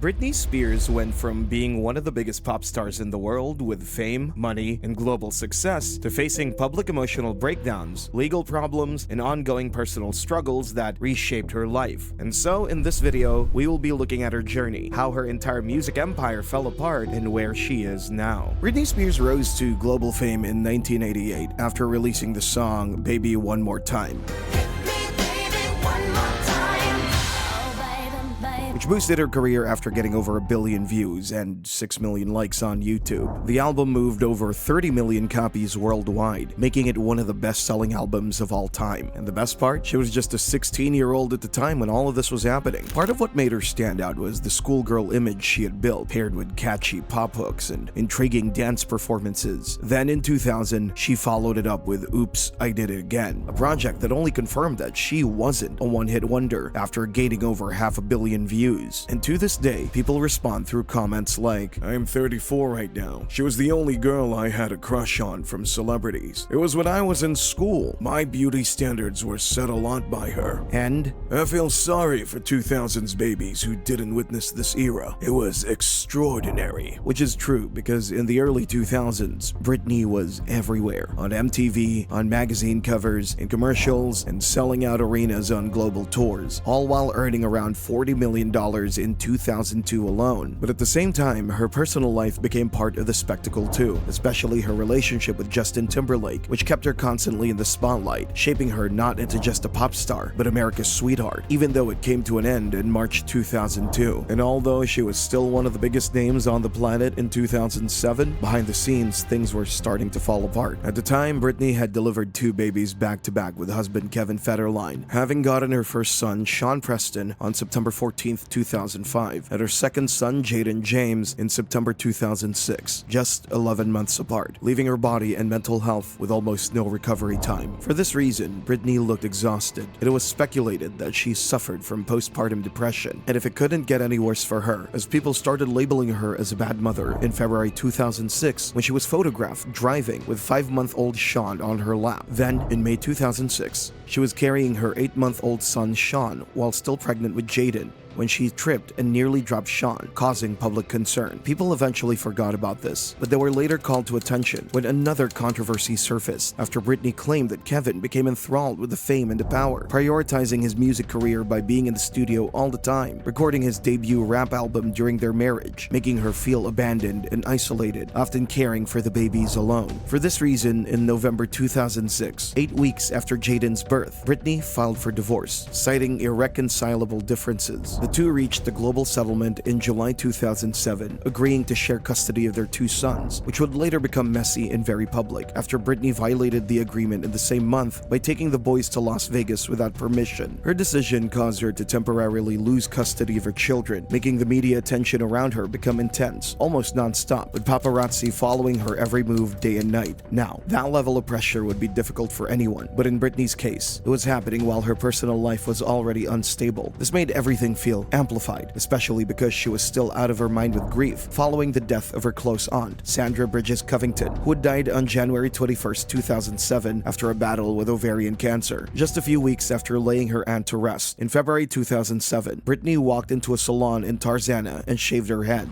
Britney Spears went from being one of the biggest pop stars in the world with fame, money, and global success to facing public emotional breakdowns, legal problems, and ongoing personal struggles that reshaped her life. And so, in this video, we will be looking at her journey, how her entire music empire fell apart, and where she is now. Britney Spears rose to global fame in 1988 after releasing the song Baby One More Time, which boosted her career after getting over 1 billion views and 6 million likes on YouTube. The album moved over 30 million copies worldwide, making it one of the best-selling albums of all time. And the best part? She was just a 16-year-old at the time when all of this was happening. Part of what made her stand out was the schoolgirl image she had built, paired with catchy pop hooks and intriguing dance performances. Then in 2000, she followed it up with Oops, I Did It Again, a project that only confirmed that she wasn't a one-hit wonder after gaining over 500 million views. And to this day, people respond through comments like, "I'm 34 right now. She was the only girl I had a crush on from celebrities. It was when I was in school. My beauty standards were set a lot by her. And I feel sorry for 2000s babies who didn't witness this era. It was extraordinary." Which is true, because in the early 2000s, Britney was everywhere. On MTV, on magazine covers, in commercials, and selling out arenas on global tours, all while earning around $40 million in 2002 alone. But at the same time, her personal life became part of the spectacle too, especially her relationship with Justin Timberlake, which kept her constantly in the spotlight, shaping her not into just a pop star, but America's sweetheart, even though it came to an end in March 2002. And although she was still one of the biggest names on the planet in 2007, behind the scenes, things were starting to fall apart. At the time, Britney had delivered 2 babies back-to-back with husband Kevin Federline, having gotten her first son, Sean Preston, on September 14th, 2005, and her second son, Jaden James, in September 2006, just 11 months apart, leaving her body and mental health with almost no recovery time. For this reason, Britney looked exhausted. It was speculated that she suffered from postpartum depression, and if it couldn't get any worse for her, as people started labeling her as a bad mother in February 2006 when she was photographed driving with 5-month-old Sean on her lap. Then, in May 2006, she was carrying her 8-month-old son Sean while still pregnant with Jaden, when she tripped and nearly dropped Sean, causing public concern. People eventually forgot about this, but they were later called to attention when another controversy surfaced after Britney claimed that Kevin became enthralled with the fame and the power, prioritizing his music career by being in the studio all the time, recording his debut rap album during their marriage, making her feel abandoned and isolated, often caring for the babies alone. For this reason, in November 2006, 8 weeks after Jaden's birth, Britney filed for divorce, citing irreconcilable differences. The two reached a global settlement in July 2007, agreeing to share custody of their 2 sons, which would later become messy and very public after Britney violated the agreement in the same month by taking the boys to Las Vegas without permission. Her decision caused her to temporarily lose custody of her children, making the media attention around her become intense, almost non-stop, with paparazzi following her every move day and night. Now, that level of pressure would be difficult for anyone, but in Britney's case, it was happening while her personal life was already unstable. This made everything feel amplified, especially because she was still out of her mind with grief following the death of her close aunt, Sandra Bridges Covington, who had died on January 21st, 2007 after a battle with ovarian cancer. Just a few weeks after laying her aunt to rest, in February 2007, Britney walked into a salon in Tarzana and shaved her head.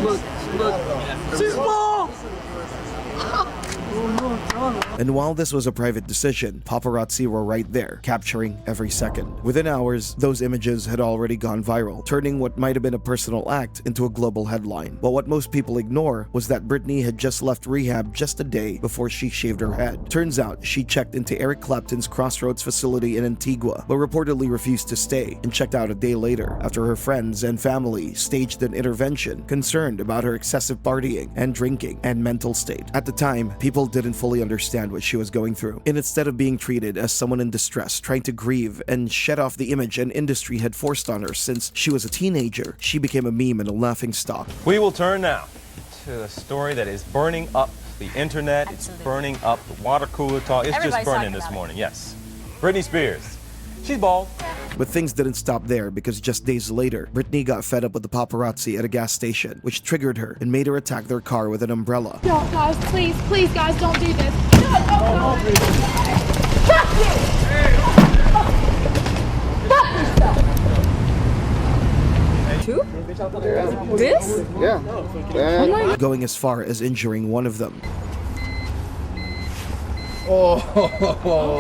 Look. She's small! And while this was a private decision, paparazzi were right there, capturing every second. Within hours, those images had already gone viral, turning what might have been a personal act into a global headline. But what most people ignore was that Britney had just left rehab just a day before she shaved her head. Turns out, she checked into Eric Clapton's Crossroads facility in Antigua, but reportedly refused to stay, and checked out a day later, after her friends and family staged an intervention, concerned about her excessive partying and drinking and mental state. At the time, people didn't fully understand what she was going through, and instead of being treated as someone in distress trying to grieve and shed off the image an industry had forced on her since she was a teenager, she became a meme and a laughingstock. We will turn now to a story that is burning up the internet. It's burning up the water cooler talk. It's just burning this morning. Yes. Britney Spears. She's bald. But things didn't stop there, because just days later, Britney got fed up with the paparazzi at a gas station, which triggered her and made her attack their car with an umbrella. No, guys, please, guys, don't do this. No, oh, Fuck you! Fuck yourself! 2? This? Yeah. going as far as injuring one of them.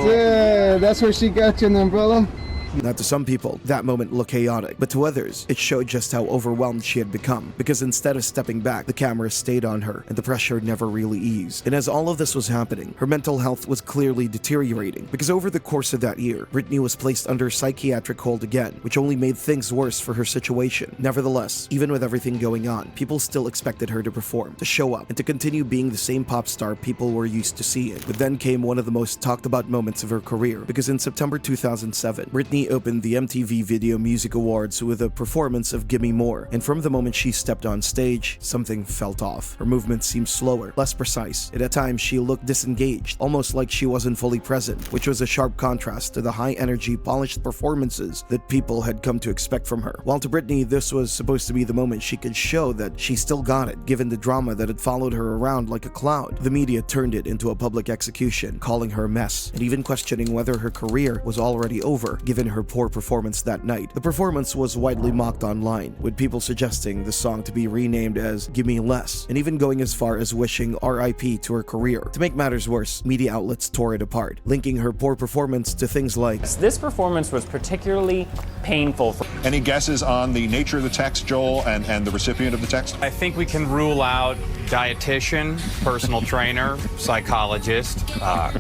Yeah, that's where she got you an umbrella. Now, to some people, that moment looked chaotic, but to others, it showed just how overwhelmed she had become, because instead of stepping back, the camera stayed on her, and the pressure never really eased. And as all of this was happening, her mental health was clearly deteriorating, because over the course of that year, Britney was placed under psychiatric hold again, which only made things worse for her situation. Nevertheless, even with everything going on, people still expected her to perform, to show up, and to continue being the same pop star people were used to seeing. But then came one of the most talked about moments of her career, because in September 2007, Britney opened the MTV Video Music Awards with a performance of Gimme More, and from the moment she stepped on stage, something felt off. Her movements seemed slower, less precise, and at times she looked disengaged, almost like she wasn't fully present, which was a sharp contrast to the high-energy, polished performances that people had come to expect from her. While to Britney, this was supposed to be the moment she could show that she still got it, given the drama that had followed her around like a cloud. The media turned it into a public execution, calling her a mess, and even questioning whether her career was already over, given her poor performance that night. The performance was widely mocked online, with people suggesting the song to be renamed as Gimme Less, and even going as far as wishing RIP to her career. To make matters worse, media outlets tore it apart, linking her poor performance to things like, this performance was particularly painful. Any guesses on the nature of the text, Joel, and the recipient of the text? I think we can rule out dietitian, personal trainer, psychologist,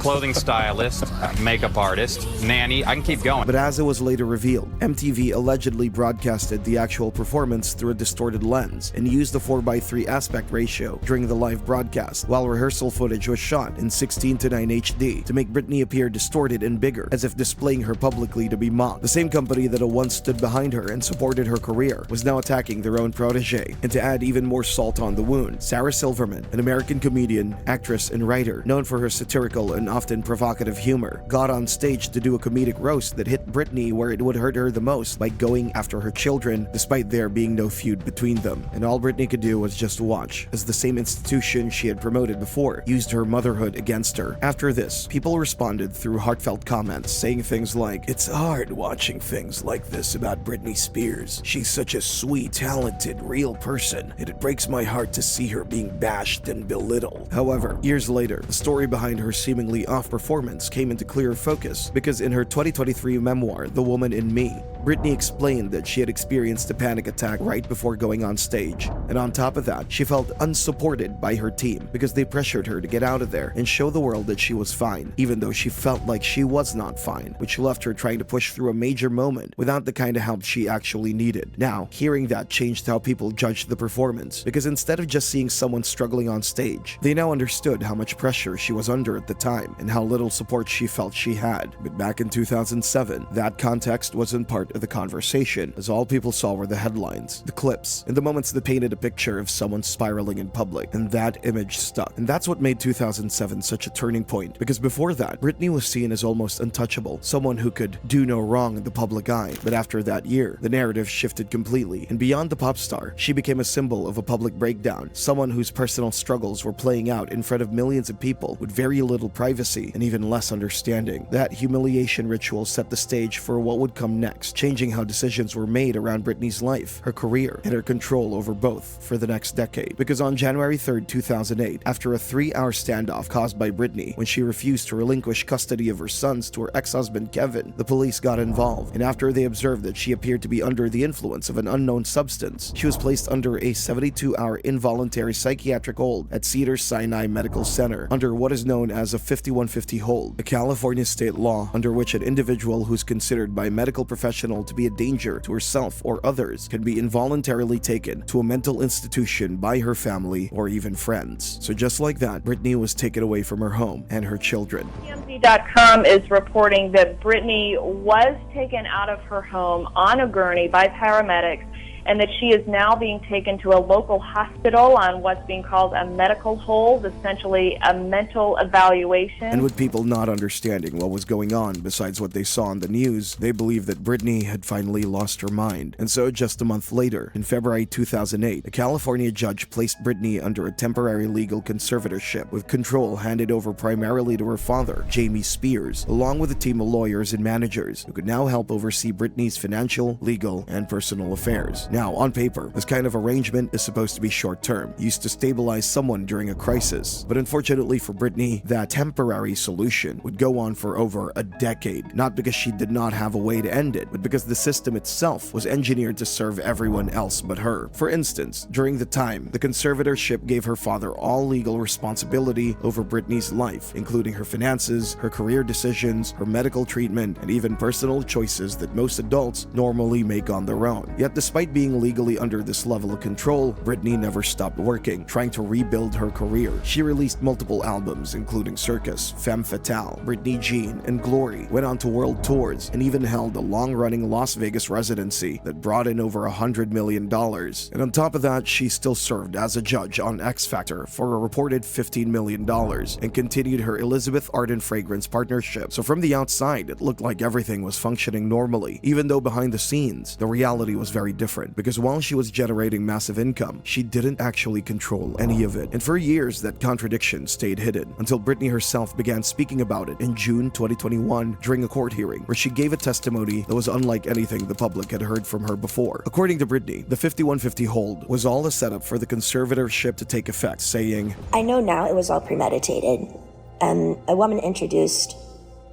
clothing stylist, makeup artist, nanny. I can keep going. But as it was later revealed, MTV allegedly broadcasted the actual performance through a distorted lens and used a 4:3 aspect ratio during the live broadcast, while rehearsal footage was shot in 16:9 HD to make Britney appear distorted and bigger, as if displaying her publicly to be mocked. The same company that once stood behind her and supported her career was now attacking their own protege. And to add even more salt on the wound, Sarah Silverman, an American comedian, actress, and writer known for her satirical and often provocative humor, got on stage to do a comedic roast that hit Britney where it would hurt her the most by going after her children, despite there being no feud between them. And all Britney could do was just watch, as the same institution she had promoted before used her motherhood against her. After this, people responded through heartfelt comments, saying things like, "It's hard watching things like this about Britney Spears. She's such a sweet, talented, real person, and it breaks my heart to see her being bashed and belittled." However, years later, the story behind her seemingly off performance came into clearer focus, because in her 2023 memoir, The Woman in Me, Britney explained that she had experienced a panic attack right before going on stage. And on top of that, she felt unsupported by her team because they pressured her to get out of there and show the world that she was fine, even though she felt like she was not fine, which left her trying to push through a major moment without the kind of help she actually needed. Now, hearing that changed how people judged the performance, because instead of just seeing someone struggling on stage, they now understood how much pressure she was under at the time and how little support she felt she had. But back in 2007, that context wasn't part of the conversation, as all people saw were the headlines, the clips, and the moments that painted a picture of someone spiraling in public, and that image stuck. And that's what made 2007 such a turning point, because before that, Britney was seen as almost untouchable, someone who could do no wrong in the public eye. But after that year, the narrative shifted completely, and beyond the pop star, she became a symbol of a public breakdown, someone whose personal struggles were playing out in front of millions of people with very little privacy and even less understanding. That humiliation ritual set the stage for what would come next, changing how decisions were made around Britney's life, her career, and her control over both for the next decade. Because on January 3rd, 2008, after a 3-hour standoff caused by Britney when she refused to relinquish custody of her sons to her ex-husband Kevin, the police got involved, and after they observed that she appeared to be under the influence of an unknown substance, she was placed under a 72-hour involuntary psychiatric hold at Cedars-Sinai Medical Center under what is known as a 5150 hold, a California state law under which an individual who's considered by medical professional to be a danger to herself or others can be involuntarily taken to a mental institution by her family or even friends. So just like that, Britney was taken away from her home and her children. TMZ.com is reporting that Britney was taken out of her home on a gurney by paramedics, and that she is now being taken to a local hospital on what's being called a medical hold, essentially a mental evaluation. And with people not understanding what was going on besides what they saw on the news, they believed that Britney had finally lost her mind. And so just a month later, in February 2008, a California judge placed Britney under a temporary legal conservatorship with control handed over primarily to her father, Jamie Spears, along with a team of lawyers and managers who could now help oversee Britney's financial, legal, and personal affairs. Now, on paper, this kind of arrangement is supposed to be short-term, used to stabilize someone during a crisis. But unfortunately for Britney, that temporary solution would go on for over a decade, not because she did not have a way to end it, but because the system itself was engineered to serve everyone else but her. For instance, during the time, the conservatorship gave her father all legal responsibility over Britney's life, including her finances, her career decisions, her medical treatment, and even personal choices that most adults normally make on their own. Yet despite being legally under this level of control, Britney never stopped working, trying to rebuild her career. She released multiple albums, including Circus, Femme Fatale, Britney Jean, and Glory, went on to world tours, and even held a long-running Las Vegas residency that brought in over $100 million. And on top of that, she still served as a judge on X Factor for a reported $15 million, and continued her Elizabeth Arden fragrance partnership. So from the outside, it looked like everything was functioning normally, even though behind the scenes, the reality was very different, because while she was generating massive income, she didn't actually control any of it. And for years, that contradiction stayed hidden, until Britney herself began speaking about it in June 2021 during a court hearing, where she gave a testimony that was unlike anything the public had heard from her before. According to Britney, the 5150 hold was all a setup for the conservatorship to take effect, saying, "I know now it was all premeditated. A woman introduced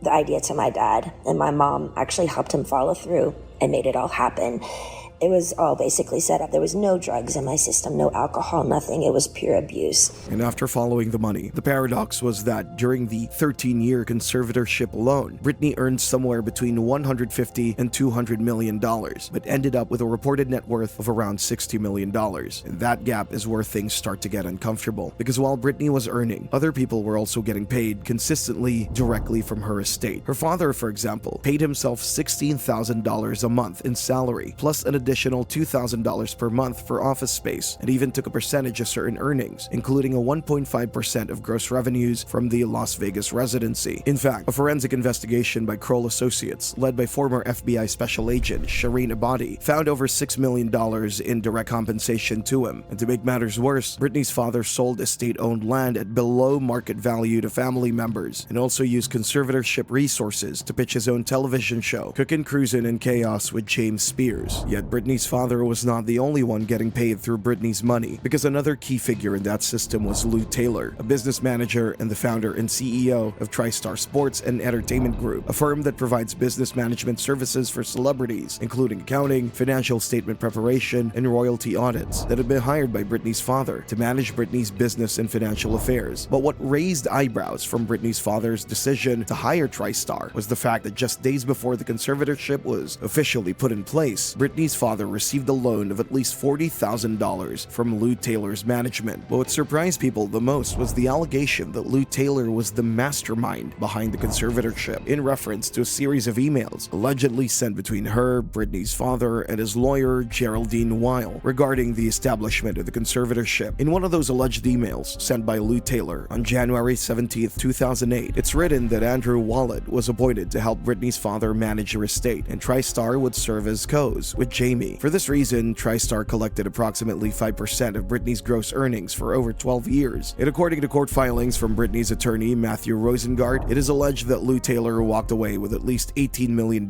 the idea to my dad, and my mom actually helped him follow through and made it all happen. It was all basically set up. There was no drugs in my system, no alcohol, nothing. It was pure abuse." And after following the money, the paradox was that during the 13-year conservatorship alone, Britney earned somewhere between $150 and $200 million, but ended up with a reported net worth of around $60 million. And that gap is where things start to get uncomfortable, because while Britney was earning, other people were also getting paid consistently directly from her estate. Her father, for example, paid himself $16,000 a month in salary, plus an additional $2,000 per month for office space, and even took a percentage of certain earnings, including a 1.5% of gross revenues from the Las Vegas residency. In fact, a forensic investigation by Kroll Associates, led by former FBI Special Agent Shireen Ebadi, found over $6 million in direct compensation to him. And to make matters worse, Britney's father sold estate-owned land at below market value to family members, and also used conservatorship resources to pitch his own television show, Cookin' Cruisin' in Chaos with James Spears. Yet Britney's father was not the only one getting paid through Britney's money, because another key figure in that system was Lou Taylor, a business manager and the founder and CEO of TriStar Sports and Entertainment Group, a firm that provides business management services for celebrities, including accounting, financial statement preparation, and royalty audits, that had been hired by Britney's father to manage Britney's business and financial affairs. But what raised eyebrows from Britney's father's decision to hire TriStar was the fact that just days before the conservatorship was officially put in place, Britney's father received a loan of at least $40,000 from Lou Taylor's management. But what surprised people the most was the allegation that Lou Taylor was the mastermind behind the conservatorship, in reference to a series of emails allegedly sent between her, Britney's father, and his lawyer, Geraldine Weil, regarding the establishment of the conservatorship. In one of those alleged emails sent by Lou Taylor on January 17, 2008, it's written that Andrew Wallet was appointed to help Britney's father manage her estate, and TriStar would serve as co's with Jamie. For this reason, TriStar collected approximately 5% of Britney's gross earnings for over 12 years. And according to court filings from Britney's attorney, Matthew Rosengart, it is alleged that Lou Taylor walked away with at least $18 million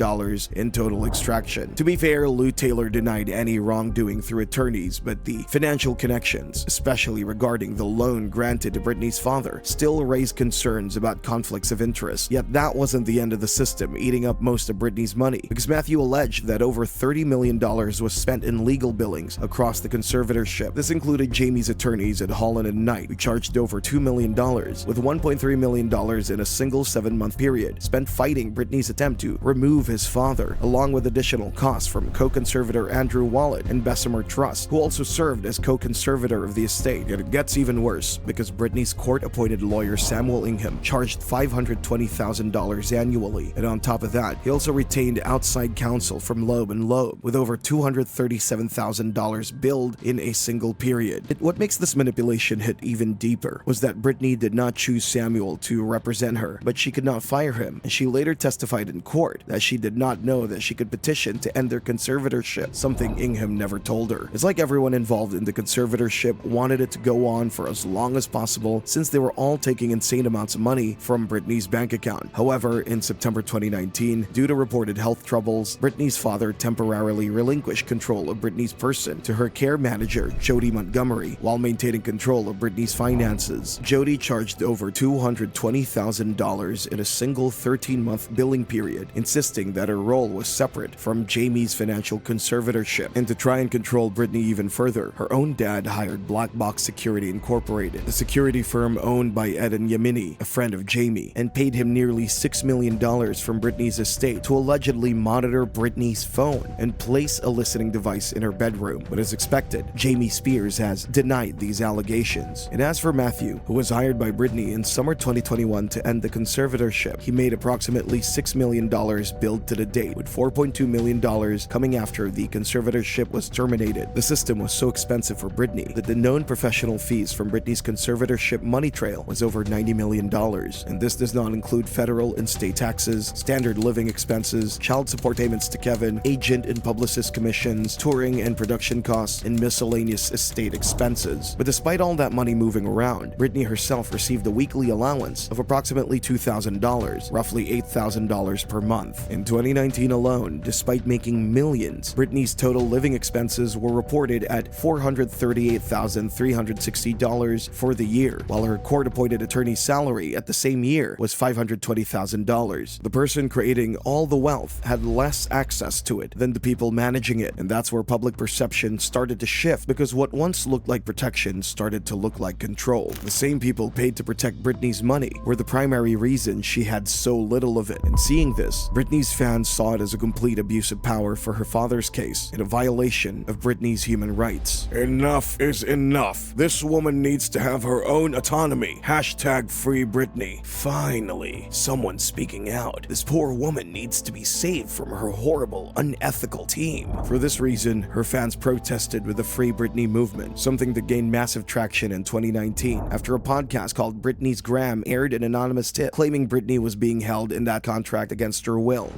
in total extraction. To be fair, Lou Taylor denied any wrongdoing through attorneys, but the financial connections, especially regarding the loan granted to Britney's father, still raised concerns about conflicts of interest. Yet that wasn't the end of the system eating up most of Britney's money, because Matthew alleged that over $30 million was spent in legal billings across the conservatorship. This included Jamie's attorneys at Holland & Knight, who charged over $2 million, with $1.3 million in a single 7-month period spent fighting Britney's attempt to remove his father, along with additional costs from co-conservator Andrew Wallet and Bessemer Trust, who also served as co-conservator of the estate. Yet it gets even worse, because Britney's court-appointed lawyer Samuel Ingham charged $520,000 annually, and on top of that, he also retained outside counsel from Loeb & Loeb, with over $237,000 billed in a single period. What makes this manipulation hit even deeper was that Britney did not choose Samuel to represent her, but she could not fire him, and she later testified in court that she did not know that she could petition to end their conservatorship, something Ingham never told her. It's like everyone involved in the conservatorship wanted it to go on for as long as possible, since they were all taking insane amounts of money from Britney's bank account. However, in September 2019, due to reported health troubles, Britney's father temporarily released relinquish control of Britney's person to her care manager, Jody Montgomery, while maintaining control of Britney's finances. Jody charged over $220,000 in a single 13-month billing period, insisting that her role was separate from Jamie's financial conservatorship. And to try and control Britney even further, her own dad hired Black Box Security Incorporated, a security firm owned by Ed and Yamini, a friend of Jamie, and paid him nearly $6 million from Britney's estate to allegedly monitor Britney's phone and place a listening device in her bedroom. But as expected, Jamie Spears has denied these allegations. And as for Matthew, who was hired by Britney in summer 2021 to end the conservatorship, he made approximately $6 million billed to the date, with $4.2 million coming after the conservatorship was terminated. The system was so expensive for Britney that the known professional fees from Britney's conservatorship money trail was over $90 million. And this does not include federal and state taxes, standard living expenses, child support payments to Kevin, agent and publicist commissions, touring and production costs, and miscellaneous estate expenses. But despite all that money moving around, Britney herself received a weekly allowance of approximately $2,000, roughly $8,000 per month. In 2019 alone, despite making millions, Britney's total living expenses were reported at $438,360 for the year, while her court-appointed attorney's salary at the same year was $520,000. The person creating all the wealth had less access to it than the people managing it, and that's where public perception started to shift, because what once looked like protection started to look like control. The same people paid to protect Britney's money were the primary reason she had so little of it. And seeing this, Britney's fans saw it as a complete abuse of power for her father's case and a violation of Britney's human rights. Enough is enough. This woman needs to have her own autonomy. #free Britney. Finally, someone speaking out. This poor woman needs to be saved from her horrible, unethical team. For this reason, her fans protested with the Free Britney movement, something that gained massive traction in 2019 after a podcast called Britney's Gram aired an anonymous tip claiming Britney was being held in that contract against her will.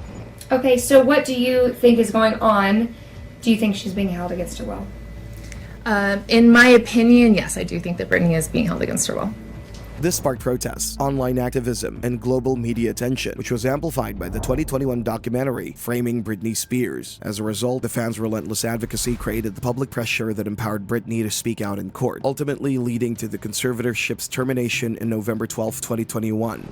Okay, so what do you think is going on? Do you think she's being held against her will? In my opinion, yes, I do think that Britney is being held against her will. This sparked protests, online activism, and global media attention, which was amplified by the 2021 documentary Framing Britney Spears. As a result, the fans' relentless advocacy created the public pressure that empowered Britney to speak out in court, ultimately leading to the conservatorship's termination in November 12, 2021.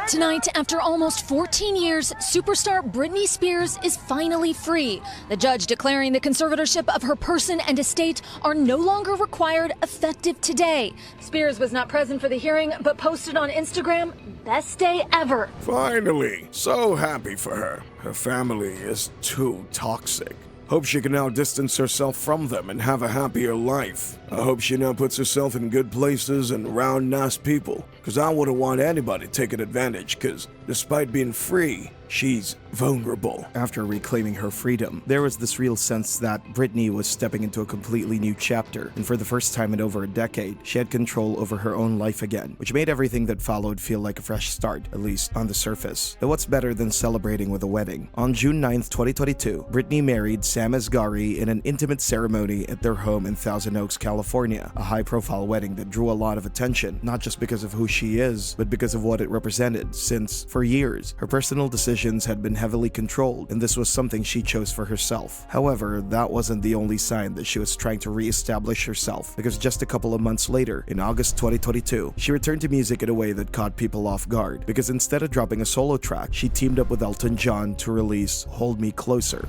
Tonight, after almost 14 years, superstar Britney Spears is finally free. The judge declaring the conservatorship of her person and estate are no longer required, effective today. Spears was not present for the hearing, but posted on Instagram, "Best day ever." Finally! So happy for her. Her family is too toxic. Hope she can now distance herself from them and have a happier life. I hope she now puts herself in good places and around nice people, because I wouldn't want anybody taking advantage, because despite being free, she's vulnerable. After reclaiming her freedom, there was this real sense that Britney was stepping into a completely new chapter, and for the first time in over a decade, she had control over her own life again, which made everything that followed feel like a fresh start, at least on the surface. But what's better than celebrating with a wedding? On June 9th, 2022, Britney married Sam Asghari in an intimate ceremony at their home in Thousand Oaks, California, a high-profile wedding that drew a lot of attention, not just because of who she is, but because of what it represented, since, for years, her personal decisions had been heavily controlled, and this was something she chose for herself. However, that wasn't the only sign that she was trying to re-establish herself, because just a couple of months later, in August 2022, she returned to music in a way that caught people off guard, because instead of dropping a solo track, she teamed up with Elton John to release Hold Me Closer.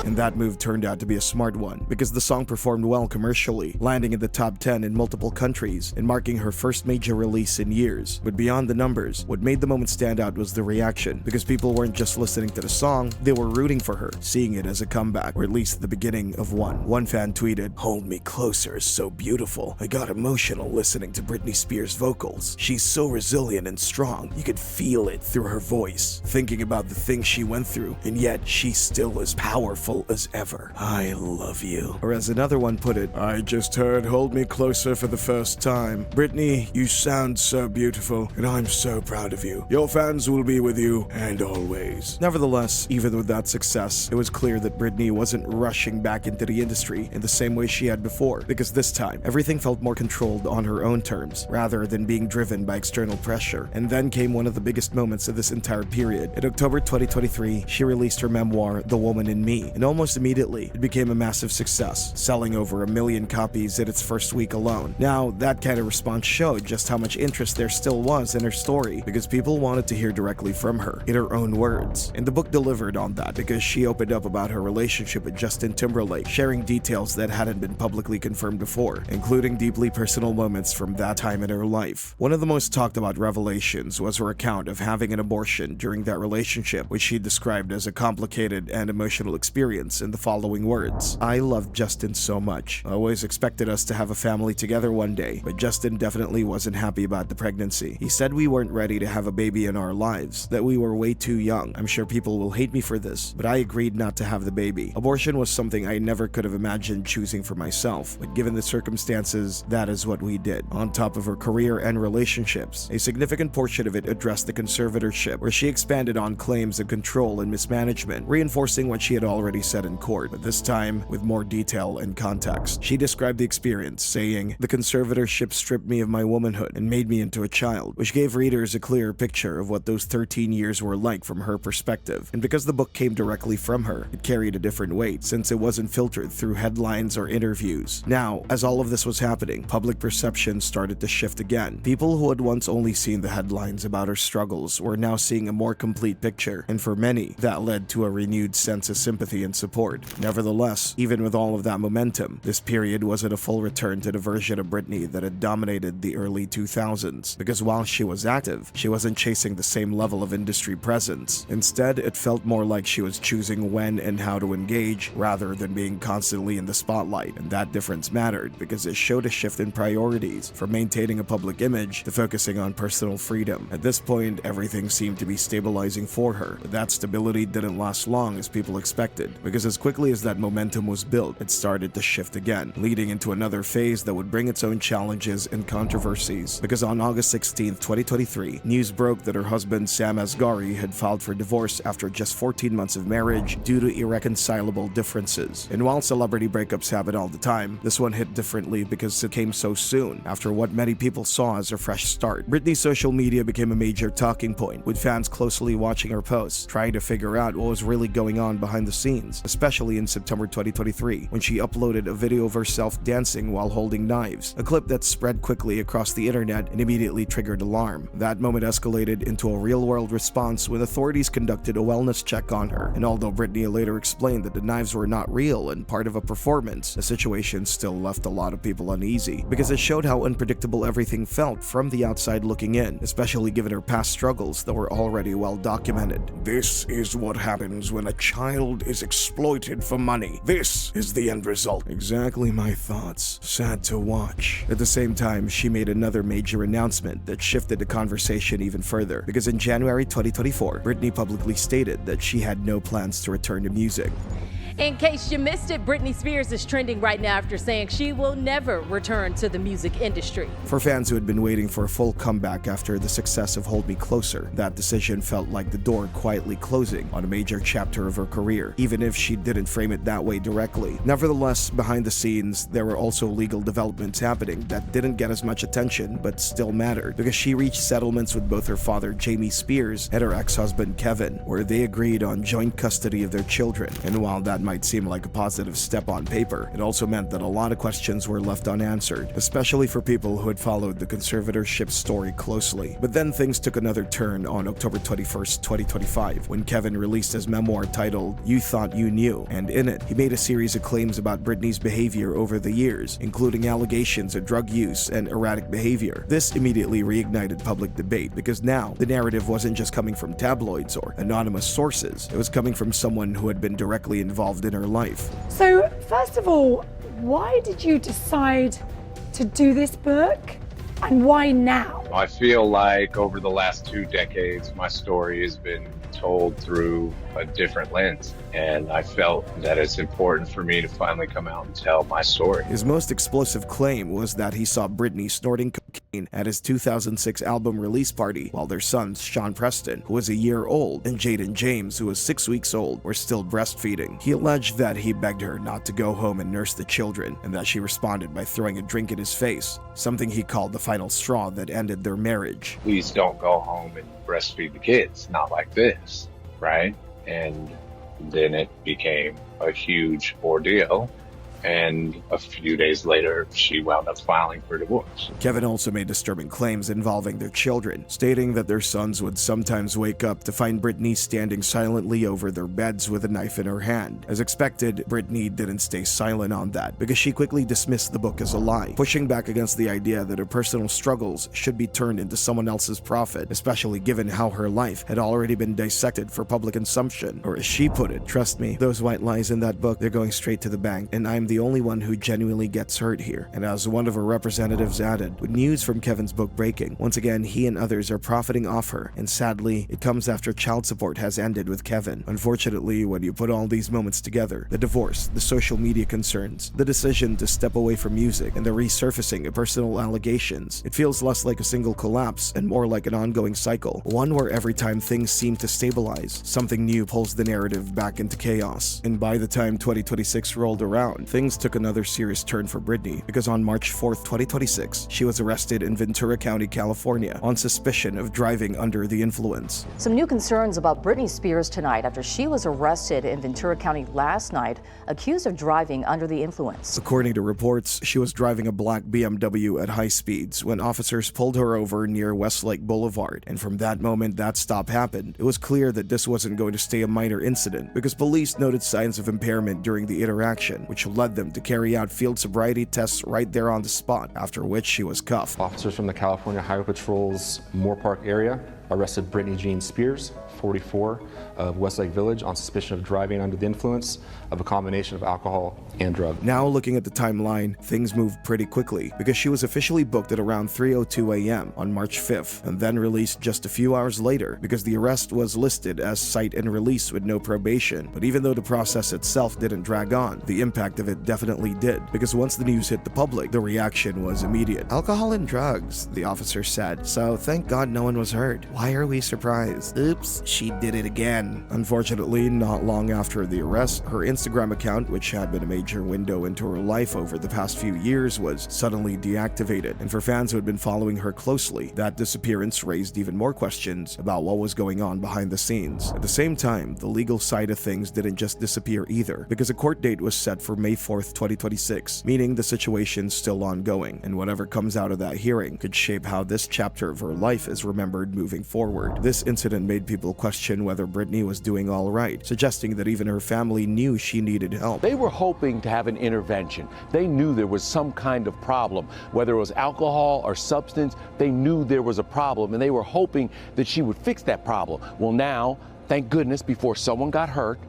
And that move turned out to be a smart one, because the song performed well commercially, landing in the top 10 in multiple countries and marking her first major release in years. But beyond the numbers, what made the moment stand out was the reaction, because people weren't just listening to the song, they were rooting for her, seeing it as a comeback, or at least the beginning of one. One fan tweeted, "Hold Me Closer is so beautiful. I got emotional listening to Britney Spears' vocals. She's so resilient and strong. You could feel it through her voice, thinking about the things she went through, and yet she still is powerful as ever. I love you. Or as another one put it, I just heard Hold Me Closer for the first time. Britney, you sound so beautiful, and I'm so proud of you. Your fans will be with you, and always. Nevertheless, even with that success, it was clear that Britney wasn't rushing back into the industry in the same way she had before, because this time, everything felt more controlled on her own terms, rather than being driven by external pressure. And then came one of the biggest moments of this entire period. In October 2023, she released her memoir, The Woman in Me, and almost immediately, it became a massive success, selling over 1 million copies in its first week alone. Now, that kind of response showed just how much interest there still was in her story, because people wanted to hear directly from her, in her own words. And the book delivered on that, because she opened up about her relationship with Justin Timberlake, sharing details that hadn't been publicly confirmed before, including deeply personal moments from that time in her life. One of the most talked about revelations was her account of having an abortion during that relationship, which she described as a complicated and emotional experience in the following words: I loved Justin so much. I always expected us to have a family together one day, but Justin definitely wasn't happy about the pregnancy. He said we weren't ready to have a baby in our lives, that we were way too young. I'm sure people will hate me for this, but I agreed not to have the baby. Abortion was something I never could have imagined choosing for myself, but given the circumstances, that is what we did. On top of her career and relationships, a significant portion of it addressed the conservatorship, where she expanded on claims of control and mismanagement, reinforcing what she had already said in court, but this time with more detail and context. She described the experience, saying, "The conservatorship stripped me of my womanhood and made me into a child," which gave readers a clearer picture of what those 13 years were like from her perspective. And because the book came directly from her, it carried a different weight, since it wasn't filtered through headlines or interviews. Now, as all of this was happening, public perception started to shift again. People who had once only seen the headlines about her struggles were now seeing a more complete picture, and for many, that led to a renewed sense of sympathy and support. Nevertheless, even with all of that momentum, this period wasn't a full return to the version of Britney that had dominated the early 2000s, because while she was active, she wasn't chasing the same level of industry presence. Instead, it felt more like she was choosing when and how to engage, rather than being constantly in the spotlight, and that difference mattered because it showed a shift in priorities, from maintaining a public image to focusing on personal freedom. At this point, everything seemed to be stabilizing for her, but that stability didn't last long as people expected, because as quickly as that momentum was built, it started to shift again, leading into another phase that would bring its own challenges and controversies. Because on August 16, 2023, news broke that her husband Sam Asghari had filed for divorce after just 14 months of marriage due to irreconcilable differences. And while celebrity breakups happen all the time, this one hit differently because it came so soon after what many people saw as a fresh start. Britney's social media became a major talking point, with fans closely watching her posts, trying to figure out what was really going on behind the scenes, especially in September 2023, when she uploaded a video of herself dancing while holding knives, a clip that spread quickly across the internet and immediately triggered alarm. That moment escalated into a real-world response when authorities conducted a wellness check on her, and although Britney later explained that the knives were not real and part of a performance, the situation still left a lot of people uneasy, because it showed how unpredictable everything felt from the outside looking in, especially given her past struggles that were already well documented. This is what happens when a child is exploited for money. This is the end result. Exactly my thoughts. Sad to watch. At the same time, she made another major announcement that shifted the conversation even further, because in January 2024, Britney publicly stated that she had no plans to return to music. In case you missed it, Britney Spears is trending right now after saying she will never return to the music industry. For fans who had been waiting for a full comeback after the success of Hold Me Closer, that decision felt like the door quietly closing on a major chapter of her career, even if she didn't frame it that way directly. Nevertheless, behind the scenes, there were also legal developments happening that didn't get as much attention but still mattered, because she reached settlements with both her father Jamie Spears and her ex-husband Kevin, where they agreed on joint custody of their children. And while that might seem like a positive step on paper, it also meant that a lot of questions were left unanswered, especially for people who had followed the conservatorship story closely. But then things took another turn on October 21st, 2025, when Kevin released his memoir titled You Thought You Knew, and in it, he made a series of claims about Britney's behavior over the years, including allegations of drug use and erratic behavior. This immediately reignited public debate, because now the narrative wasn't just coming from tabloids or anonymous sources, it was coming from someone who had been directly involved in her life. So, first of all, why did you decide to do this book, and why now? I feel like over the last 2 decades, my story has been told through a different lens. And I felt that it's important for me to finally come out and tell my story. His most explosive claim was that he saw Britney snorting cocaine at his 2006 album release party while their sons, Sean Preston, who was a year old, and Jaden James, who was 6 weeks old, were still breastfeeding. He alleged that he begged her not to go home and nurse the children, and that she responded by throwing a drink in his face, something he called the final straw that ended their marriage. Please don't go home and breastfeed the kids, not like this, right? And then it became a huge ordeal. And a few days later, she wound up filing for divorce. Kevin also made disturbing claims involving their children, stating that their sons would sometimes wake up to find Britney standing silently over their beds with a knife in her hand. As expected, Britney didn't stay silent on that, because she quickly dismissed the book as a lie, pushing back against the idea that her personal struggles should be turned into someone else's profit, especially given how her life had already been dissected for public consumption. Or as she put it, "Trust me, those white lies in that book, they're going straight to the bank, and I'm the only one who genuinely gets hurt here." And as one of her representatives added, with news from Kevin's book breaking, once again he and others are profiting off her, and sadly, it comes after child support has ended with Kevin. Unfortunately, when you put all these moments together, the divorce, the social media concerns, the decision to step away from music, and the resurfacing of personal allegations, it feels less like a single collapse and more like an ongoing cycle, one where every time things seem to stabilize, something new pulls the narrative back into chaos. And by the time 2026 rolled around, things took another serious turn for Britney, because on March 4th, 2026, she was arrested in Ventura County, California, on suspicion of driving under the influence. Some new concerns about Britney Spears tonight after she was arrested in Ventura County last night, accused of driving under the influence. According to reports, she was driving a black BMW at high speeds when officers pulled her over near Westlake Boulevard, and from that moment that stop happened, it was clear that this wasn't going to stay a minor incident, because police noted signs of impairment during the interaction, which led them to carry out field sobriety tests right there on the spot, after which she was cuffed. Officers from the California Highway Patrol's Moore Park area arrested Britney Jean Spears, 44, of Westlake Village on suspicion of driving under the influence of a combination of alcohol and drug. Now looking at the timeline, things moved pretty quickly, because she was officially booked at around 3:02 a.m. on March 5th, and then released just a few hours later, because the arrest was listed as cite and release with no probation. But even though the process itself didn't drag on, the impact of it definitely did, because once the news hit the public, the reaction was immediate. "Alcohol and drugs," the officer said, "so thank God no one was hurt. Why are we surprised? Oops, she did it again." Unfortunately, not long after the arrest, her Instagram account, which had been a major window into her life over the past few years, was suddenly deactivated. And for fans who had been following her closely, that disappearance raised even more questions about what was going on behind the scenes. At the same time, the legal side of things didn't just disappear either, because a court date was set for May 4th, 2026, meaning the situation's still ongoing, and whatever comes out of that hearing could shape how this chapter of her life is remembered moving forward. This incident made people question whether Britney was doing all right, suggesting that even her family knew she needed help. They were hoping to have an intervention. They knew there was some kind of problem, whether it was alcohol or substance. They knew there was a problem, and they were hoping that she would fix that problem. Well, now, thank goodness, before someone got hurt,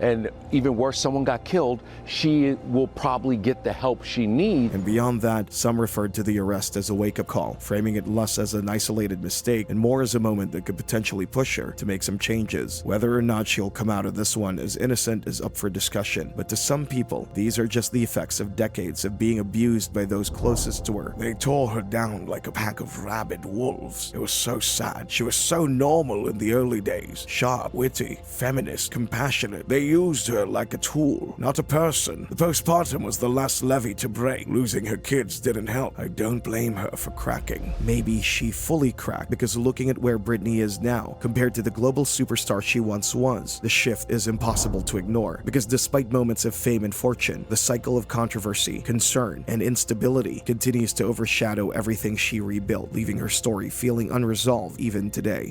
and even worse, someone got killed, she will probably get the help she needs. And beyond that, some referred to the arrest as a wake-up call, framing it less as an isolated mistake and more as a moment that could potentially push her to make some changes. Whether or not she'll come out of this one as innocent is up for discussion, but to some people, these are just the effects of decades of being abused by those closest to her. They tore her down like a pack of rabid wolves. It was so sad. She was so normal in the early days. Sharp, witty, feminist, compassionate. They used her like a tool, not a person. The postpartum was the last levee to break. Losing her kids didn't help. I don't blame her for cracking. Maybe she fully cracked, because looking at where Britney is now, compared to the global superstar she once was, the shift is impossible to ignore. Because despite moments of fame and fortune, the cycle of controversy, concern, and instability continues to overshadow everything she rebuilt, leaving her story feeling unresolved even today.